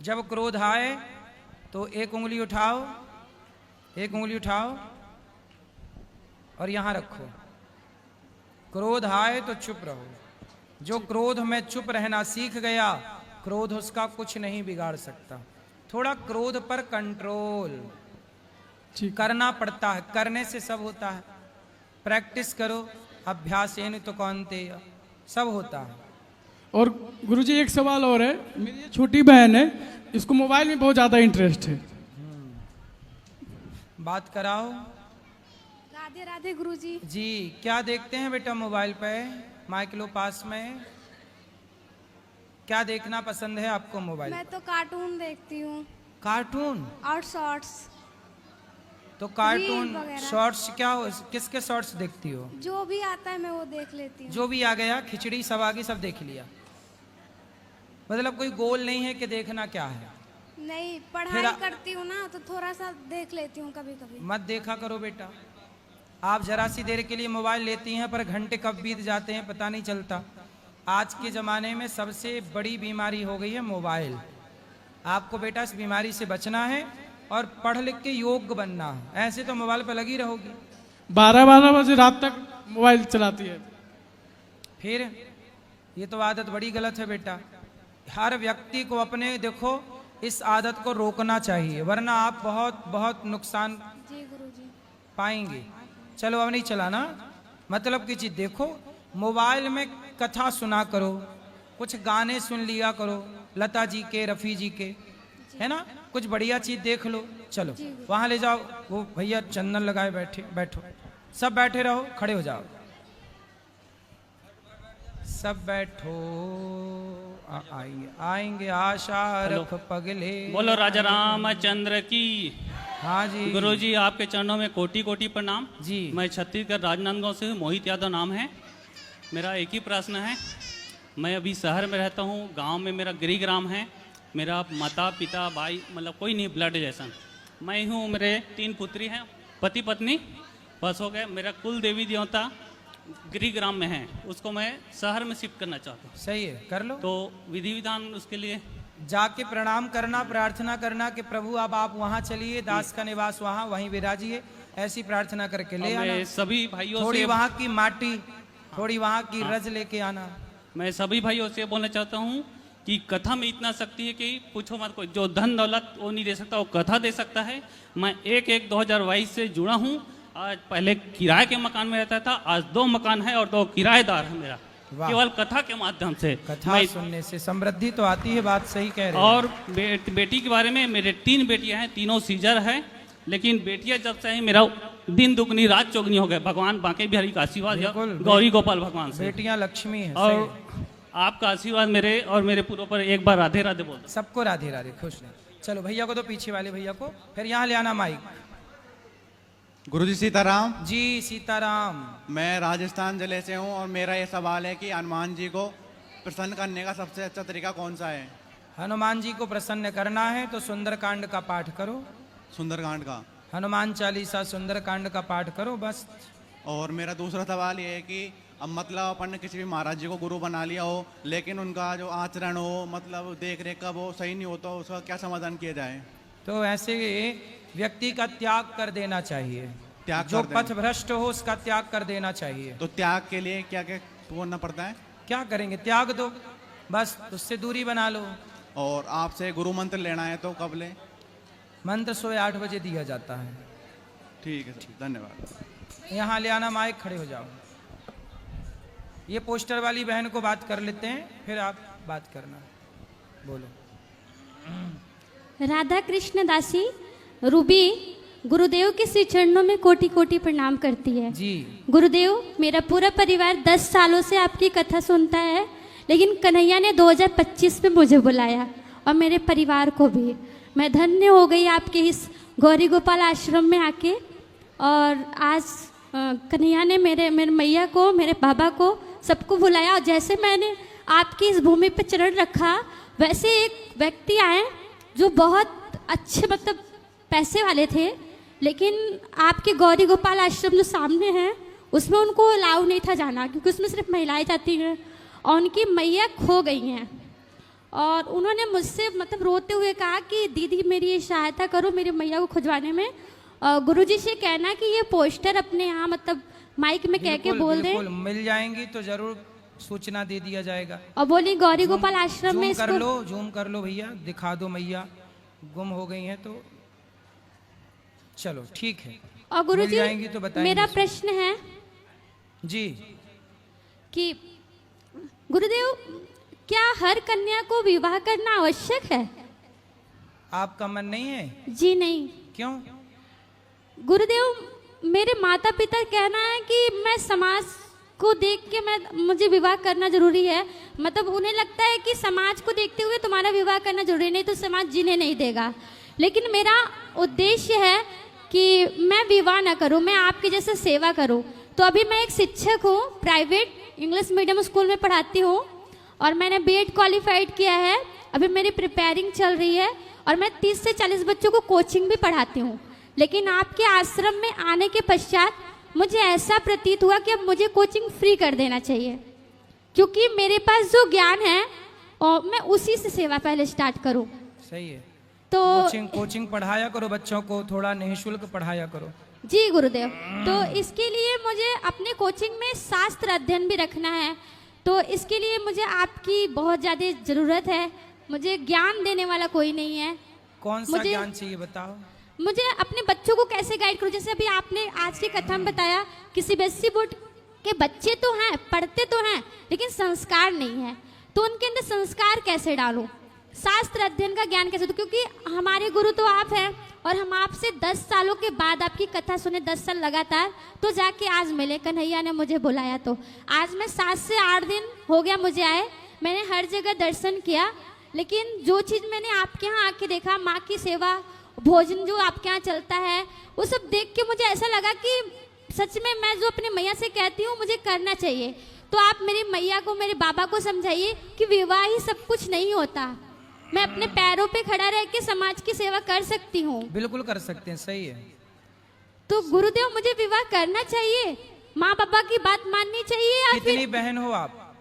जब क्रोध आए तो एक उंगली उठाओ, एक उंगली उठाओ और यहां रखो। क्रोध आए तो चुप रहो। जो क्रोध में चुप रहना सीख गया, क्रोध उसका कुछ नहीं बिगाड़ सकता। थोड़ा क्रोध पर कंट्रोल करना पड़ता है, करने से सब होता है। प्रैक्टिस करो, अभ्यासेन तो कौन्तेय, सब होता है। और गुरुजी एक सवाल और है, मेरी ये छोटी बहन है, इसको मोबाइल में बहुत ज्यादा इंटरेस्ट है। बात कराओ। राधे राधे गुरुजी। जी, क्या देखते हैं बेटा मोबाइल पे? माइक लो पास में। क्या देखना पसंद है आपको मोबाइल? मैं तो कार्टून देखती हूँ। कार्टून और शॉर्ट्स। तो कार्टून रील वगैरह। शॉर्ट्स क्या हो, किसके शॉर्ट्स देखती हो? जो भी आता है मैं वो देख लेती हूँ। जो भी आ गया, खिचड़ी सब आ गई, सब देख लिया। मतलब कोई गोल नहीं है कि देखना क्या है? नहीं, पढ़ाई करती हूँ ना तो थोड़ा सा देख लेती हूँ कभी कभी। मत देखा करो बेटा। आप जरा सी देर के लिए मोबाइल लेती हैं पर घंटे कब बीत जाते हैं पता नहीं चलता। आज के ज़माने में सबसे बड़ी बीमारी हो गई है मोबाइल। आपको बेटा इस बीमारी से बचना है और पढ़ लिख के योग्य बनना है। ऐसे तो मोबाइल पर लगी रहोगी। 12-12 बजे रात तक मोबाइल चलाती है। फिर ये तो आदत बड़ी गलत है बेटा। हर व्यक्ति को अपने देखो इस आदत को रोकना चाहिए, वरना आप बहुत बहुत नुकसान जी गुरुजी। पाएंगे। चलो अब नहीं चलाना, मतलब की चीज देखो। मोबाइल में कथा सुना करो, कुछ गाने सुन लिया करो, लता जी के, रफ़ी जी के, है ना, कुछ बढ़िया चीज देख लो। चलो वहां ले जाओ, वो भैया चंदन लगाए बैठे, बैठो, सब बैठे रहो, खड़े हो जाओ, सब बैठो। आइए, आएंगे आशा रख पगले। बोलो राजा रामचंद्र की। हाँ जी गुरुजी, आपके चरणों में कोटि कोटि प्रणाम जी। मैं छत्तीसगढ़ राजनांदगांव से हूँ, मोहित यादव नाम है मेरा। एक ही प्रश्न है, मैं अभी शहर में रहता हूँ, गांव में मेरा गृहग्राम है। मेरा माता पिता भाई मतलब कोई नहीं ब्लड जैसा। मैं हूँ, मेरे 3 पुत्री हैं, पति पत्नी बस हो गए। मेरा कुल देवी देवता गृहग्राम में है, उसको मैं शहर में शिफ्ट करना चाहता हूँ। सही है, कर लो। तो विधि विधान उसके लिए जाके प्रणाम करना, प्रार्थना करना कि प्रभु अब आप वहाँ चलिए, दास का निवास वहाँ, वहीं विराजिए, ऐसी प्रार्थना करके ले आना। सभी भाइयों थोड़ी से वहाँ की माटी, थोड़ी वहाँ की रज लेके आना। मैं सभी भाइयों से बोलना चाहता हूँ कि कथा में इतना शक्ति है कि पूछो मत। कोई जो धन दौलत वो नहीं दे सकता, वो कथा दे सकता है। मैं 1/1/2022 से जुड़ा हूँ। आज पहले किराए के मकान में रहता था, आज 2 मकान है और 2 किराएदार है मेरा, केवल कथा के माध्यम से। कथा सुनने से समृद्धि तो आती है, बात सही कह रहे हैं। और बेटी के बारे में, मेरे 3 बेटियां हैं, तीनों सीजर है, लेकिन बेटियां जब से हैं मेरा दिन दुगनी रात चौगनी हो गए। भगवान बांके बिहारी का आशीर्वाद है, गौरी गोपाल भगवान से। बेटियां लक्ष्मी है। और आपका आशीर्वाद मेरे और मेरे पूरों पर एक बार राधे राधे बोल। सबको राधे राधे, खुश रहे। चलो भैया को तो, पीछे वाले भैया को, फिर यहाँ ले आना माइक। गुरुजी सीताराम जी। सीताराम। मैं राजस्थान जिले से हूँ और मेरा ये सवाल है कि हनुमान जी को प्रसन्न करने का सबसे अच्छा तरीका कौन सा है? हनुमान जी को प्रसन्न करना है तो सुंदरकांड का पाठ करो। सुंदरकांड का? हनुमान चालीसा, सुंदरकांड का पाठ करो बस। और मेरा दूसरा सवाल ये है कि अब मतलब अपन ने किसी भी महाराज जी को गुरु बना लिया हो, लेकिन उनका जो आचरण हो, मतलब देख रेख का वो सही नहीं होता, उसका क्या समाधान किया जाए? तो ऐसे व्यक्ति का त्याग कर देना चाहिए। त्याग जो कर पथ भ्रष्ट हो उसका त्याग कर देना चाहिए। तो त्याग के लिए क्या क्या करना पड़ता है? क्या करेंगे, त्याग दो बस, उससे दूरी बना लो। और आपसे गुरु मंत्र लेना है तो कब ले? मंत्र 8 बजे दिया जाता है। ठीक है, धन्यवाद। यहाँ ले आना माइक, खड़े हो जाओ। ये पोस्टर वाली बहन को बात कर लेते हैं, फिर आप बात करना। बोलो। राधा कृष्ण दासी रूबी गुरुदेव के श्री चरणों में कोटि कोटि प्रणाम करती है। जी। गुरुदेव, मेरा पूरा परिवार 10 सालों से आपकी कथा सुनता है, लेकिन कन्हैया ने 2025 में मुझे बुलाया और मेरे परिवार को भी। मैं धन्य हो गई आपके इस गौरी गोपाल आश्रम में आके। और आज कन्हैया ने मेरे मैया को, मेरे बाबा को, सबको बुलाया। और जैसे मैंने आपकी इस भूमि पर चरण रखा, वैसे एक व्यक्ति आए जो बहुत अच्छे, मतलब पैसे वाले थे, लेकिन आपके गौरी गोपाल आश्रम जो सामने है उसमें उनको अलाउ नहीं था जाना, क्योंकि उसमें सिर्फ महिलाएं जाती हैं और उनकी मैया खो गई हैं। और उन्होंने मुझसे मतलब रोते हुए कहा कि दीदी मेरी ये सहायता करो मेरी मैया को खुजवाने में। गुरुजी से कहना कि ये पोस्टर अपने यहाँ मतलब माइक में कह के बोल दें। बिल्कुल मिल जाएंगी तो जरूर सूचना दे दिया जाएगा। और बोली गौरी गोपाल आश्रम में जूम कर लो भैया, दिखा दो मैया गुम हो गई हैं तो चलो ठीक है। और गुरुजी जाएंगी तो बताएंगे। मेरा प्रश्न है जी कि गुरुदेव क्या हर कन्या को विवाह करना आवश्यक है? आपका मन नहीं है? जी नहीं। क्यों? गुरुदेव मेरे माता पिता कहना है कि मैं समाज को देख के मुझे विवाह करना जरूरी है। मतलब उन्हें लगता है कि समाज को देखते हुए तुम्हारा विवाह करना जरूरी, नहीं तो समाज जीने नहीं देगा। लेकिन मेरा उद्देश्य है कि मैं विवाह ना करूं, मैं आपके जैसे सेवा करूं। तो अभी मैं एक शिक्षक हूं, प्राइवेट इंग्लिश मीडियम स्कूल में पढ़ाती हूं और मैंने बीएड क्वालिफाइड किया है। अभी मेरी प्रिपेयरिंग चल रही है और मैं 30 से 40 बच्चों को कोचिंग भी पढ़ाती हूँ। लेकिन आपके आश्रम में आने के पश्चात मुझे ऐसा प्रतीत हुआ कि अब मुझे कोचिंग फ्री कर देना चाहिए, क्योंकि मेरे पास जो ज्ञान है और मैं उसी से सेवा पहले स्टार्ट करूं। सही है। तो कोचिंग पढ़ाया करो बच्चों को, थोड़ा निःशुल्क पढ़ाया करो। जी गुरुदेव। तो इसके लिए मुझे अपने कोचिंग में शास्त्र अध्ययन भी रखना है, तो इसके लिए मुझे आपकी बहुत ज़्यादा ज़रूरत है। मुझे ज्ञान देने वाला कोई नहीं है। कौन सा ज्ञान चाहिए बताओ? मुझे अपने बच्चों को कैसे गाइड करूं? जैसे अभी आपने आज की कथा में बताया कि सीबीएसई बोर्ड के बच्चे तो हैं, पढ़ते तो हैं, लेकिन संस्कार नहीं है। तो उनके अंदर संस्कार कैसे डालूं? शास्त्र अध्ययन का ज्ञान कैसे दूं? क्योंकि हमारे गुरु तो आप हैं और हम आपसे 10 सालों के बाद आपकी कथा सुने, 10 साल लगातार, तो जाके आज मिले। कन्हैया ने मुझे बुलाया तो आज मैं 7 से 8 दिन हो गया मुझे आए। मैंने हर जगह दर्शन किया, लेकिन जो चीज़ मैंने आपके यहाँ आके देखा, माँ की सेवा, भोजन जो आपके यहाँ चलता है, वो सब देख के मुझे ऐसा लगा कि सच में मैं जो अपनी मैया से कहती हूँ मुझे करना चाहिए। तो आप मेरी मैया को, मेरे बाबा को समझाइए कि विवाह ही सब कुछ नहीं होता। मैं अपने पैरों पे खड़ा रह के समाज की सेवा कर सकती हूँ। बिल्कुल कर सकते हैं, सही है। तो गुरुदेव मुझे विवाह करना चाहिए, माँ पापा की बात माननी चाहिए या कितनी फिर? बहन हो आप?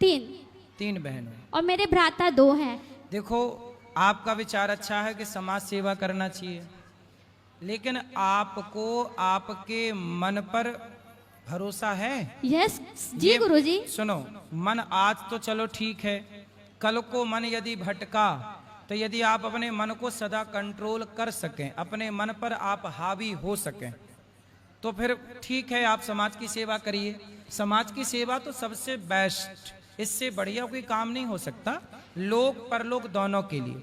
3 बहन हो और मेरे भ्राता 2 हैं। देखो आपका विचार अच्छा है कि समाज सेवा करना चाहिए, लेकिन आपको आपके मन पर भरोसा है? यस जी गुरुजी। सुनो, मन आज तो चलो ठीक है, कल को मन यदि भटका तो यदि आप अपने मन को सदा कंट्रोल कर सकें, अपने मन पर आप हावी हो सकें, तो फिर ठीक है, आप समाज की सेवा करिए। समाज की सेवा तो सबसे बेस्ट, इससे बढ़िया कोई काम नहीं हो सकता, लोक परलोक दोनों के लिए।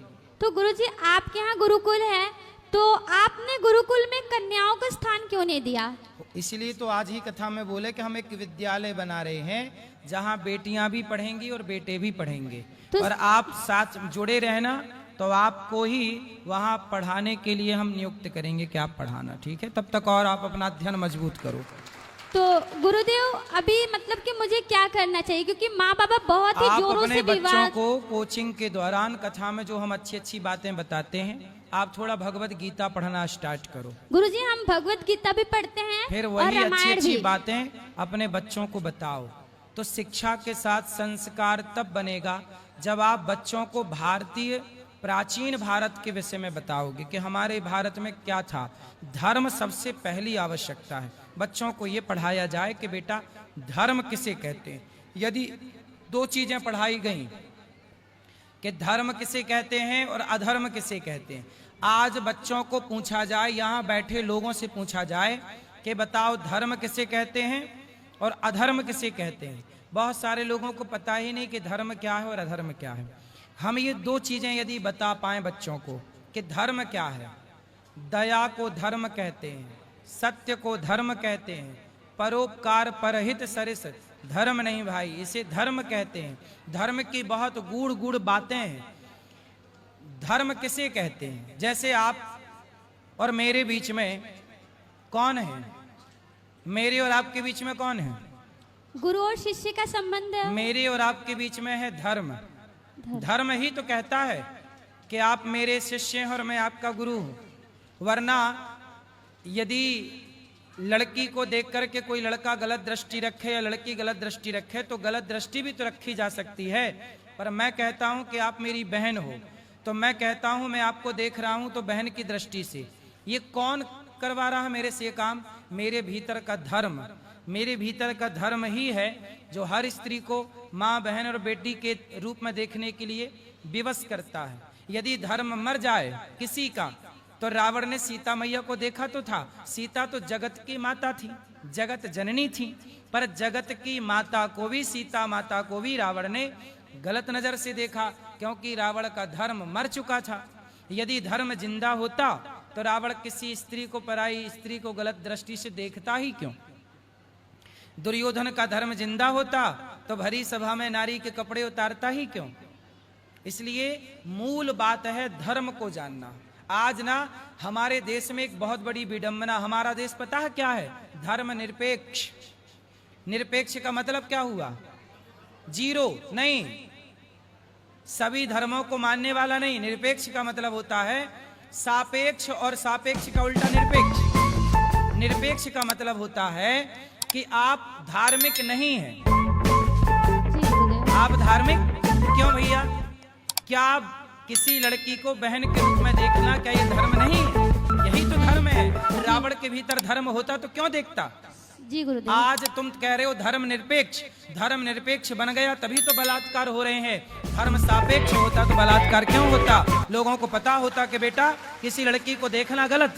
तो गुरुजी आपके यहाँ गुरुकुल है, तो आपने गुरुकुल में कन्याओं का स्थान क्यों नहीं दिया? इसलिए तो आज ही कथा में बोले कि हम एक विद्यालय बना रहे हैं जहाँ बेटियां भी पढ़ेंगी और बेटे भी पढ़ेंगे। तो और आप साथ जुड़े रहना, तो आपको ही वहाँ पढ़ाने के लिए हम नियुक्त करेंगे कि आप पढ़ाना, ठीक है? तब तक और आप अपना अध्ययन मजबूत करो। तो गुरुदेव अभी मतलब कि मुझे क्या करना चाहिए, क्योंकि माँ बाबा बहुत ही जोरों से अपने विवाह। बच्चों को कोचिंग के दौरान कथा में जो हम अच्छी अच्छी बातें बताते हैं, आप थोड़ा भगवत गीता पढ़ना स्टार्ट करो। गुरुजी हम भगवत गीता भी पढ़ते हैं फिर और वही अच्छी रामायण अच्छी भी। बातें अपने बच्चों को बताओ। तो शिक्षा के साथ संस्कार तब बनेगा जब आप बच्चों को भारतीय प्राचीन भारत के विषय में बताओगे कि हमारे भारत में क्या था। धर्म सबसे पहली आवश्यकता है। बच्चों को ये पढ़ाया जाए कि बेटा धर्म किसे कहते हैं। यदि 2 चीजें पढ़ाई गई कि धर्म किसे कहते हैं और अधर्म किसे कहते हैं, आज बच्चों को पूछा जाए, यहाँ बैठे लोगों से पूछा जाए कि बताओ धर्म किसे कहते हैं और अधर्म किसे कहते हैं, बहुत सारे लोगों को पता ही नहीं कि धर्म क्या है और अधर्म क्या है। हम ये 2 चीजें यदि बता पाएं बच्चों को कि धर्म क्या है, दया को धर्म कहते हैं, सत्य को धर्म कहते हैं, परोपकार परहित सरिस धर्म नहीं भाई, इसे धर्म कहते हैं। धर्म की बहुत गूढ़ गूढ़ बातें हैं। धर्म किसे कहते हैं? जैसे आप और मेरे बीच में कौन है? मेरे और आपके बीच में कौन है? गुरु और शिष्य का संबंध है। मेरे और आपके बीच में है धर्म। धर्म ही तो कहता है कि आप मेरे शिष्य हैं और मैं आपका गुरु हूं। वरना यदि लड़की को देख करके कोई लड़का गलत दृष्टि रखे या लड़की गलत दृष्टि रखे, तो गलत दृष्टि भी तो रखी जा सकती है। पर मैं कहता हूं कि आप मेरी बहन हो, तो मैं कहता हूं मैं आपको देख रहा हूं तो बहन की दृष्टि से। ये कौन करवा रहा है मेरे से ये काम? मेरे भीतर का धर्म, मेरे भीतर का धर्म ही है जो हर स्त्री को माँ, बहन और बेटी के रूप में देखने के लिए विवश करता है। यदि धर्म मर जाए किसी का, तो रावण ने सीता मैया को देखा तो था, सीता तो जगत की माता थी, जगत जननी थी, पर जगत की माता को भी, सीता माता को भी रावण ने गलत नजर से देखा, क्योंकि रावण का धर्म मर चुका था। यदि धर्म जिंदा होता तो रावण किसी स्त्री को, पराई स्त्री को गलत दृष्टि से देखता ही क्यों? दुर्योधन का धर्म जिंदा होता तो भरी सभा में नारी के कपड़े उतारता ही क्यों? इसलिए मूल बात है धर्म को जानना। आज ना हमारे देश में एक बहुत बड़ी विडंबना, हमारा देश पता है क्या है? धर्म निरपेक्ष। निरपेक्ष का मतलब क्या हुआ? जीरो नहीं, सभी धर्मों को मानने वाला नहीं। निरपेक्ष का मतलब होता है सापेक्ष, और सापेक्ष का उल्टा निरपेक्ष। निरपेक्ष का मतलब होता है कि आप धार्मिक नहीं हैं। जी गुरुदेव। आप धार्मिक क्यों भैया? क्या किसी लड़की को बहन के रूप में देखना क्या ये धर्म नहीं है? यही तो धर्म है। रावण के भीतर धर्म होता तो क्यों देखता? जी गुरुदेव। आज तुम कह रहे हो धर्म निरपेक्ष, धर्म निरपेक्ष बन गया तभी तो बलात्कार हो रहे हैं। धर्म सापेक्ष होता तो बलात्कार क्यों होता? लोगों को पता होता कि बेटा किसी लड़की को देखना गलत है।